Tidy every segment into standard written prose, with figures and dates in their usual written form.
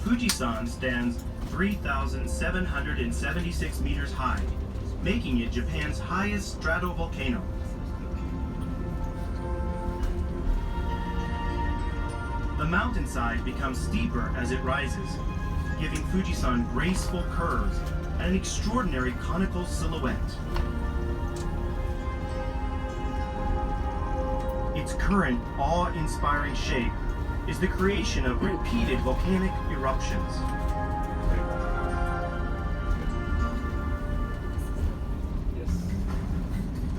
Fujisan stands 3,776 meters high, making it Japan's highest stratovolcano. The mountainside becomes steeper as it rises, giving Fujisan graceful curves and an extraordinary conical silhouette. Its current awe-inspiring shape is the creation of repeated volcanic eruptions.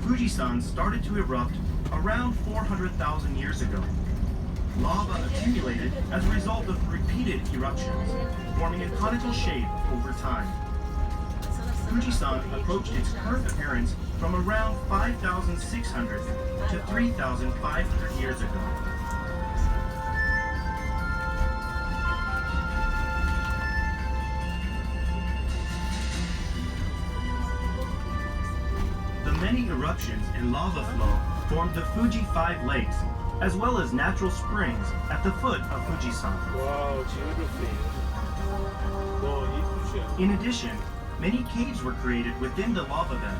Fujisan started to erupt around 400,000 years ago. Lava accumulated as a result of repeated eruptions, forming a conical shape over time. Fujisan approached its current appearance from around 5,600 to 3,500 years ago. The many eruptions and lava flow formed the Fuji Five Lakes, as well as natural springs at the foot of Fujisan. Wow, geography. In addition, many caves were created within the lava bed,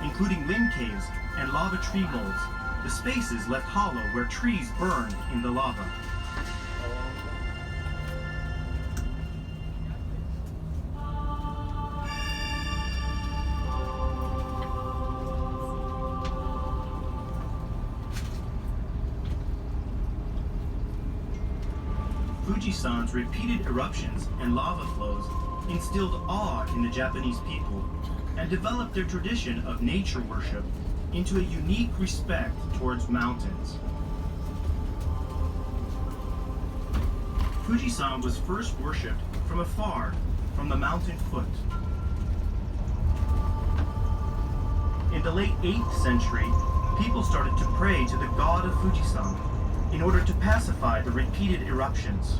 including wind caves and lava tree molds, the spaces left hollow where trees burned in the lava. Fujisan's repeated eruptions and lava flows instilled awe in the Japanese people and developed their tradition of nature worship into a unique respect towards mountains. Fujisan was first worshipped from afar from the mountain foot. In the late 8th century, people started to pray to the god of Fujisan in order to pacify the repeated eruptions.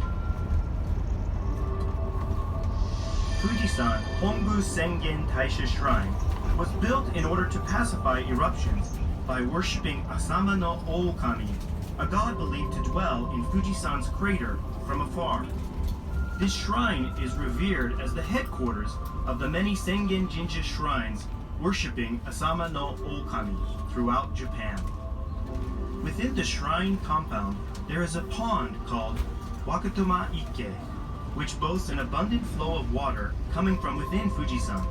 Fujisan Hongu Sengen Taisha Shrine was built in order to pacify eruptions by worshipping Asama no Ookami, a god believed to dwell in Fujisan's crater from afar. This shrine is revered as the headquarters of the many Sengen Jinja shrines worshipping Asama no Ookami throughout Japan. Within the shrine compound, there is a pond called Wakutuma Ike, which boasts an abundant flow of water coming from within Fujisan.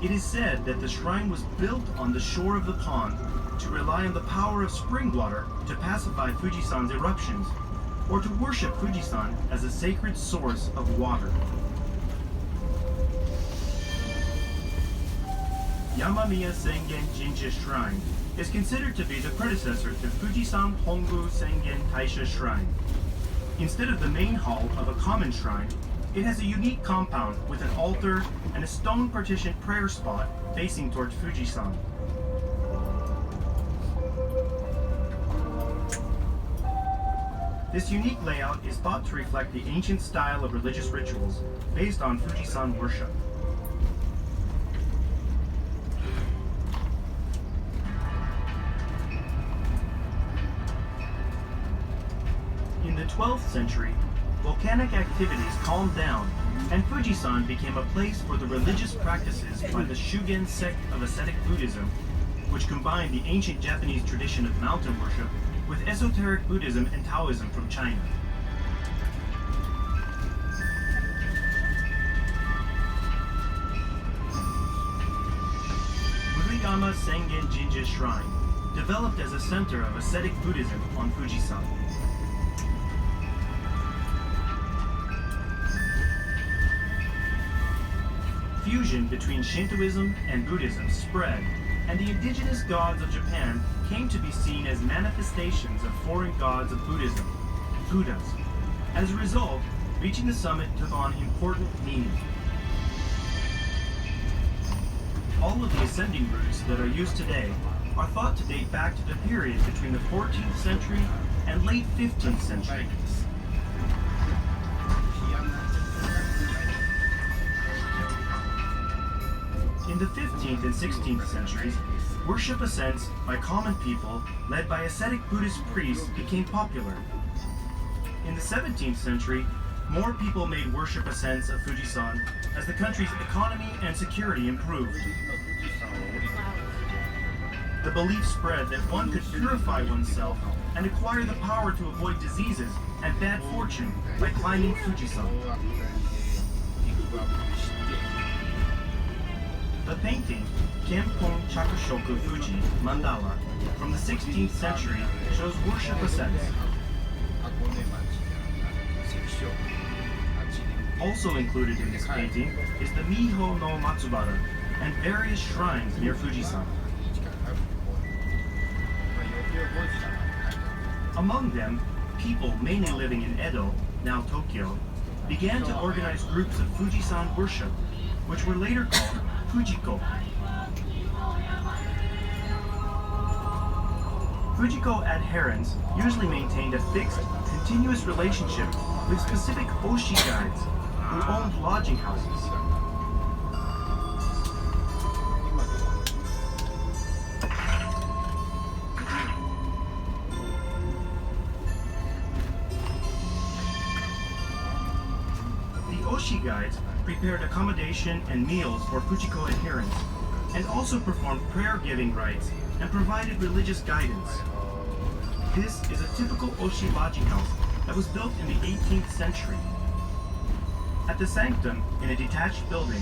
It is said that the shrine was built on the shore of the pond to rely on the power of spring water to pacify Fujisan's eruptions, or to worship Fujisan as a sacred source of water. Yamamiya Sengen Jinja Shrine is considered to be the predecessor to Fujisan Hongu Sengen Taisha Shrine. Instead of the main hall of a common shrine, it has a unique compound with an altar and a stone partitioned prayer spot facing towards Fujisan. This unique layout is thought to reflect the ancient style of religious rituals based on Fujisan worship. In the 12th century, volcanic activities calmed down, and Fujisan became a place for the religious practices by the Shugen sect of ascetic Buddhism, which combined the ancient Japanese tradition of mountain worship with esoteric Buddhism and Taoism from China. Murayama Sengen Jinja Shrine developed as a center of ascetic Buddhism on Fujisan. Fusion between Shintoism and Buddhism spread, and the indigenous gods of Japan came to be seen as manifestations of foreign gods of Buddhism, Buddhas. As a result, reaching the summit took on important meaning. All of the ascending routes that are used today are thought to date back to the period between the 14th century and late 15th century. In the 15th and 16th centuries, worship ascents by common people led by ascetic Buddhist priests became popular. In the 17th century, More people made worship ascents of Fujisan as the country's economy and security improved. The belief spread that one could purify oneself and acquire the power to avoid diseases and bad fortune by climbing Fujisan. The painting, Kenpon Chakushoku Fuji Mandala, from the 16th century, shows worship ascents. Also included in this painting is the Miho no Matsubara and various shrines near Fujisan. Among them, people mainly living in Edo, now Tokyo, began to organize groups of Fujisan worship, which were later called Fujiko. Fujiko adherents usually maintained a fixed, continuous relationship with specific oshi guides who owned lodging houses. The oshi guides prepared accommodation and meals for Fujiko adherents, and also performed prayer-giving rites and provided religious guidance. This is a typical oshi lodging house that was built in the 18th century. At the sanctum, in a detached building,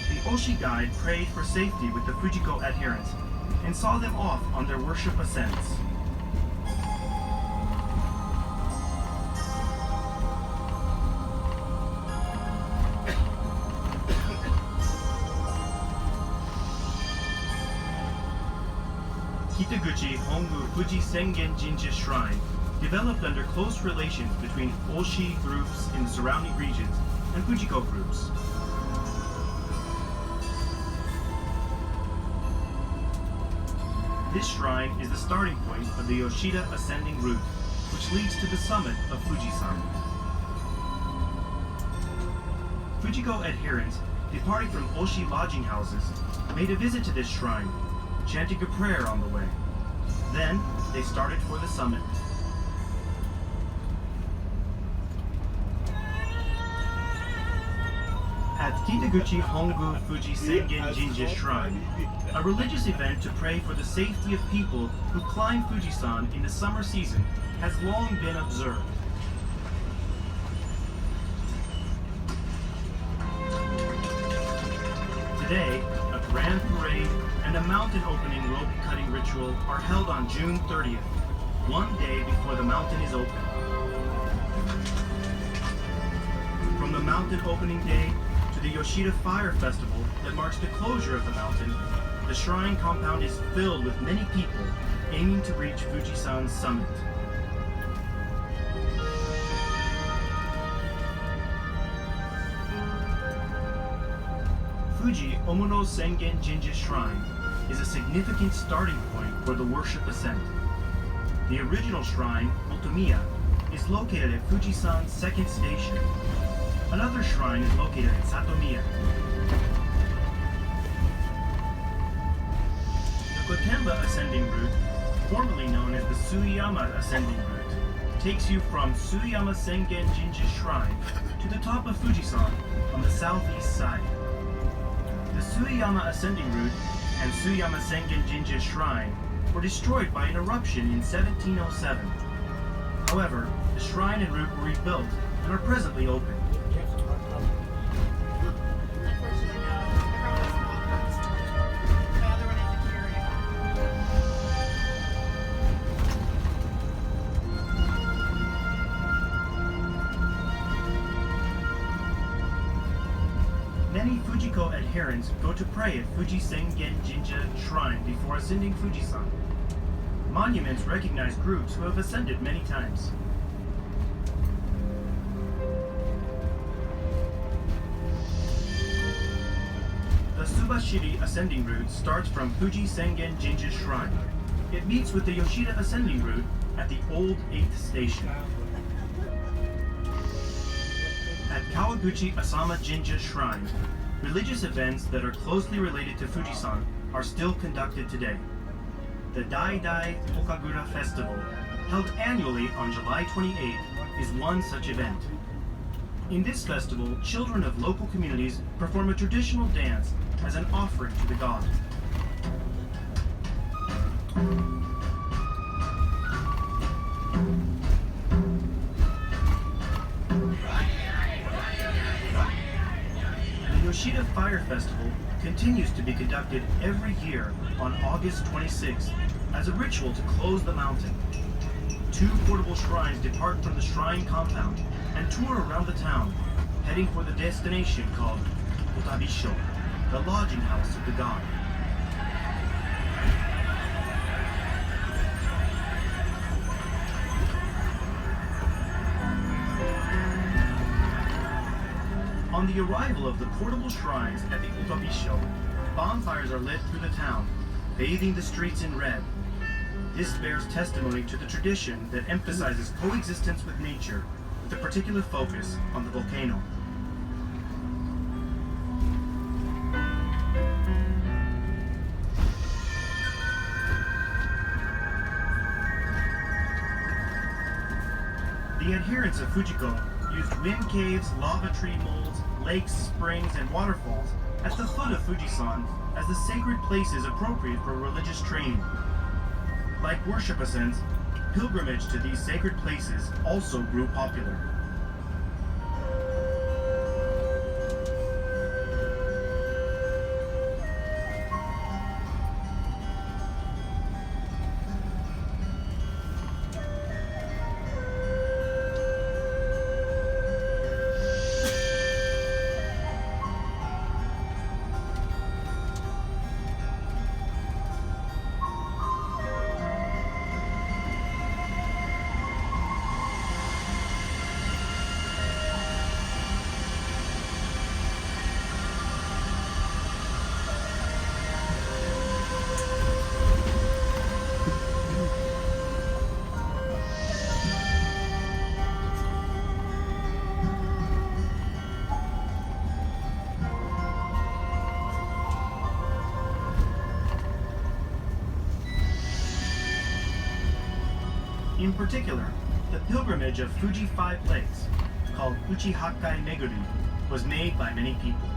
the oshi guide prayed for safety with the Fujiko adherents and saw them off on their worship ascents. Kitaguchi Hongu Fuji Sengen Jinja Shrine developed under close relations between oshi groups in the surrounding regions and Fujiko groups. This shrine is the starting point of the Yoshida ascending route, which leads to the summit of Fujisan. Fujiko adherents, departing from oshi lodging houses, made a visit to this shrine, chanting a prayer on the way. Then, they started for the summit. At Kitaguchi Hongu Fuji Sengen Jinja Shrine, a religious event to pray for the safety of people who climb Fujisan in the summer season has long been observed. Today, a grand parade and a mountain opening rope cutting ritual are held on June 30th, one day before the mountain is open. From the mountain opening day to the Yoshida Fire Festival that marks the closure of the mountain, the shrine compound is filled with many people aiming to reach Fujisan's summit. Fuji Omono Sengen Jinja Shrine is a significant starting point for the worship ascent. The original shrine, Otomiya, is located at Fujisan's second station. Another shrine is located at Satomiya. The Gotemba ascending route, formerly known as the Suiyama ascending route, takes you from Suiyama Sengen Jinja Shrine to the top of Fujisan on the southeast side. The Suiyama ascending route and Suiyama Sengen Jinja Shrine were destroyed by an eruption in 1707. However, the shrine and route were rebuilt and are presently open. Many Fujiko adherents go to pray at Fuji Sengen Jinja Shrine before ascending Fujisan. Monuments recognize groups who have ascended many times. The Subashiri ascending route starts from Fuji Sengen Jinja Shrine. It meets with the Yoshida ascending route at the old 8th station. At Kawaguchi Asama Jinja Shrine, religious events that are closely related to Fujisan are still conducted today. The Dai Dai Okagura Festival, held annually on July 28th, is one such event. In this festival, children of local communities perform a traditional dance as an offering to the god. The Yoshida Fire Festival continues to be conducted every year on August 26th as a ritual to close the mountain. 2 portable shrines depart from the shrine compound and tour around the town, heading for the destination called Otabisho, the lodging house of the god. On the arrival of the portable shrines at the Otabisho, bonfires are lit through the town, bathing the streets in red. This bears testimony to the tradition that emphasizes coexistence with nature, with a particular focus on the volcano. The adherents of Fujiko used wind caves, lava tree molds, lakes, springs, and waterfalls at the foot of Fujisan as the sacred places appropriate for religious training. Like worship ascents, pilgrimage to these sacred places also grew popular. In particular, the pilgrimage of Fuji 5 Lakes, called Uchi Hakkai Meguri, was made by many people.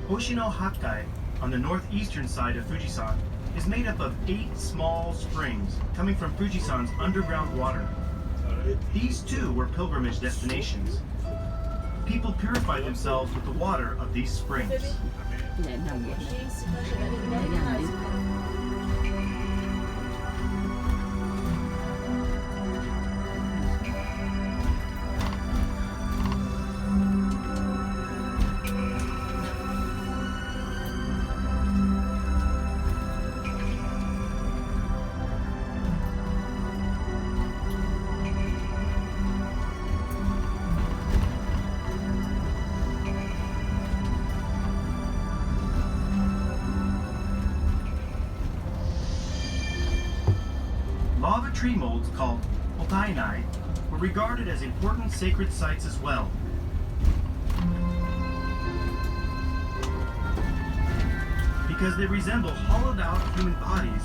Hoshino Hakkai, on the northeastern side of Fujisan, is made up of 8 small springs coming from Fujisan's underground water. These too were pilgrimage destinations. People purify themselves with the water of these springs. Để nằm vậy để nằm đi. Lava tree molds called otainai were regarded as important sacred sites as well. Because they resemble hollowed-out human bodies,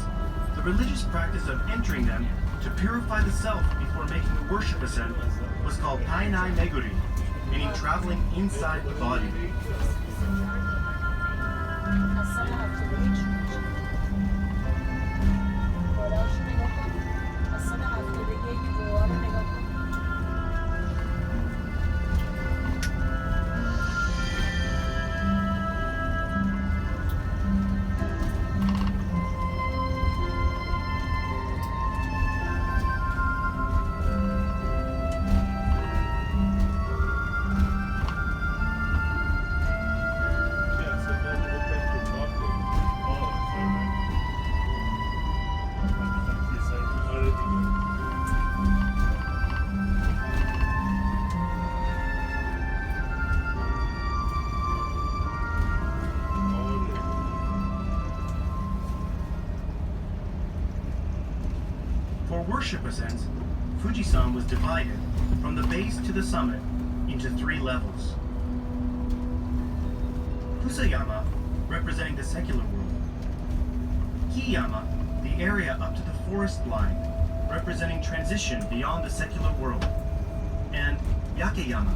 the religious practice of entering them to purify the self before making a worship ascent was called Tainai Meguri, meaning traveling inside the body. For worship ascents, Fujisan was divided from the base to the summit into 3 levels. Kusayama, representing the secular world. Kiyama, the area up to the forest line, representing transition beyond the secular world. And Yakeyama,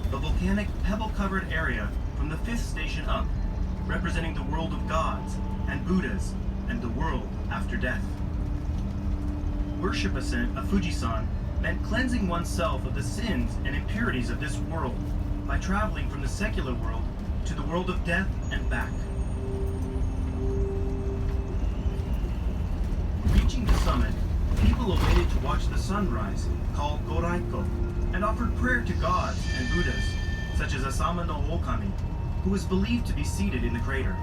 the volcanic pebble-covered area from the 5th station up, representing the world of gods and Buddhas and the world after death. Worship ascent of Fujisan meant cleansing oneself of the sins and impurities of this world by traveling from the secular world to the world of death and back. Reaching the summit, people awaited to watch the sunrise, called Goraiko, and offered prayer to gods and Buddhas, such as Asama no Okami, who was believed to be seated in the crater,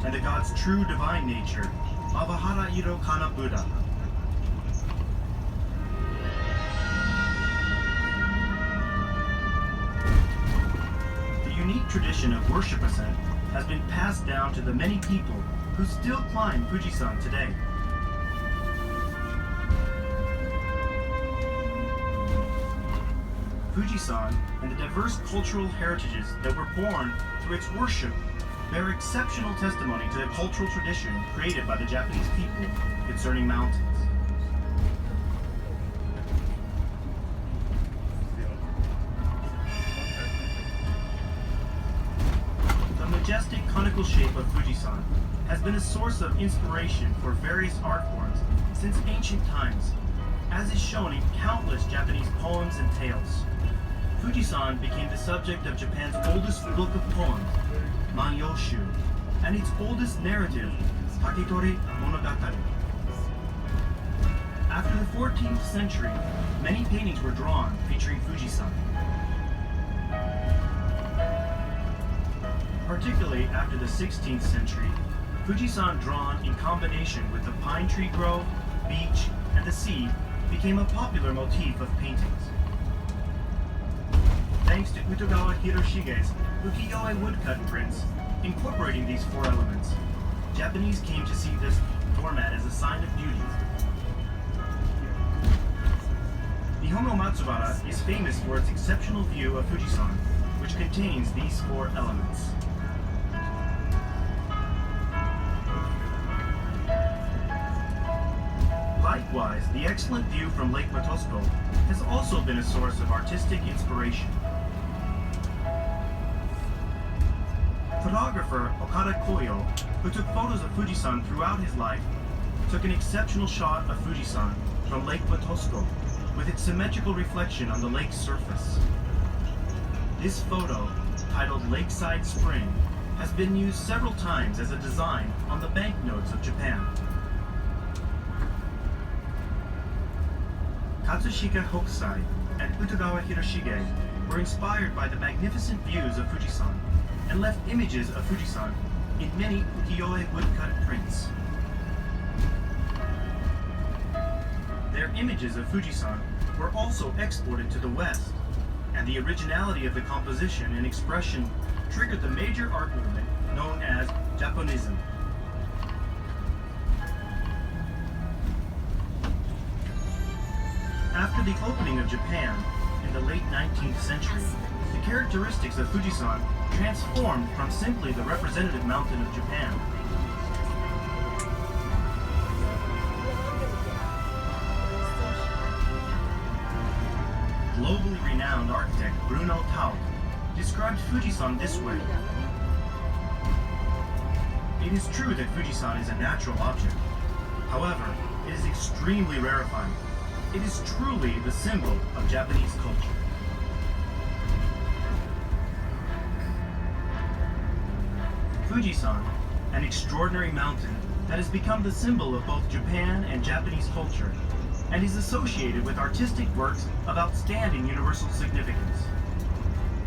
and the god's true divine nature, Mavahara Iro Kana Buddha. The unique tradition of worship ascent has been passed down to the many people who still climb Fujisan today. Fujisan and the diverse cultural heritages that were born through its worship bear exceptional testimony to the cultural tradition created by the Japanese people concerning mountains. The majestic conical shape of Fujisan has been a source of inspiration for various art forms since ancient times, as is shown in countless Japanese poems and tales. Fujisan became the subject of Japan's oldest book of poems, Manyoshu, and its oldest narrative, Taketori Monogatari. After the 14th century, many paintings were drawn featuring Fujisan. Particularly after the 16th century, Fujisan drawn in combination with the pine tree grove, beach, and the sea became a popular motif of paintings. Thanks to Utogawa Hiroshige's ukiyo-e woodcut prints, incorporating these 4 elements, Japanese came to see this format as a sign of beauty. Nihongo Matsubara is famous for its exceptional view of Fujisan, which contains these 4 elements. Likewise, the excellent view from Lake Matosko has also been a source of artistic inspiration. Photographer Okada Koyo, who took photos of Fujisan throughout his life, took an exceptional shot of Fujisan from Lake Matosko with its symmetrical reflection on the lake's surface. This photo, titled Lakeside Spring, has been used several times as a design on the banknotes of Japan. Katsushika Hokusai and Utogawa Hiroshige were inspired by the magnificent views of Fujisan and left images of Fujisan in many ukiyo-e woodcut prints. Their images of Fujisan were also exported to the West, and the originality of the composition and expression triggered the major art movement known as Japonism. After the opening of Japan in the late 19th century, the characteristics of Fujisan transformed from simply the representative mountain of Japan. Globally renowned architect Bruno Taut described Fujisan this way. It is true that Fujisan is a natural object. However, it is extremely rarefied. It is truly the symbol of Japanese culture. Fujisan, an extraordinary mountain that has become the symbol of both Japan and Japanese culture, and is associated with artistic works of outstanding universal significance.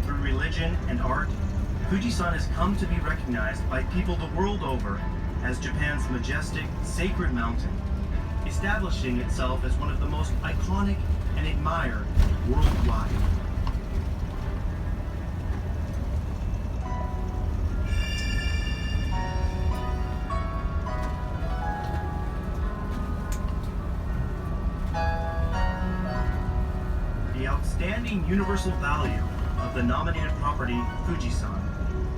Through religion and art, Fujisan has come to be recognized by people the world over as Japan's majestic, sacred mountain, establishing itself as one of the most iconic and admired worldwide. The outstanding universal value of the nominated property Fujisan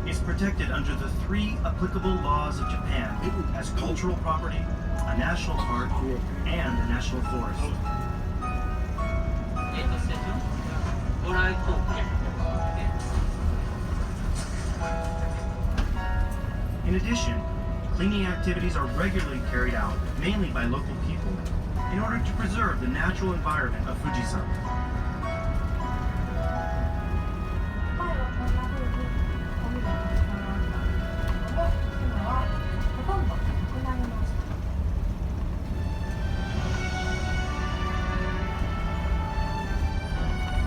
is protected under the 3 applicable laws of Japan as cultural property, a national park, and a national forest. In addition, cleaning activities are regularly carried out, mainly by local people, in order to preserve the natural environment of Fujisan.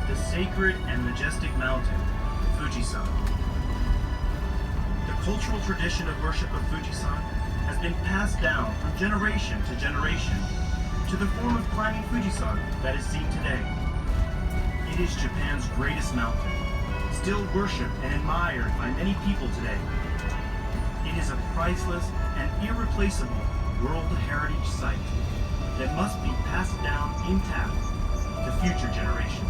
The sacred and majestic mountain, Fujisan. The cultural tradition of worship of Fujisan has been passed down from generation to generation to the form of climbing Fujisan that is seen today. It is Japan's greatest mountain, still worshipped and admired by many people today. It is a priceless and irreplaceable World Heritage Site that must be passed down intact to future generations.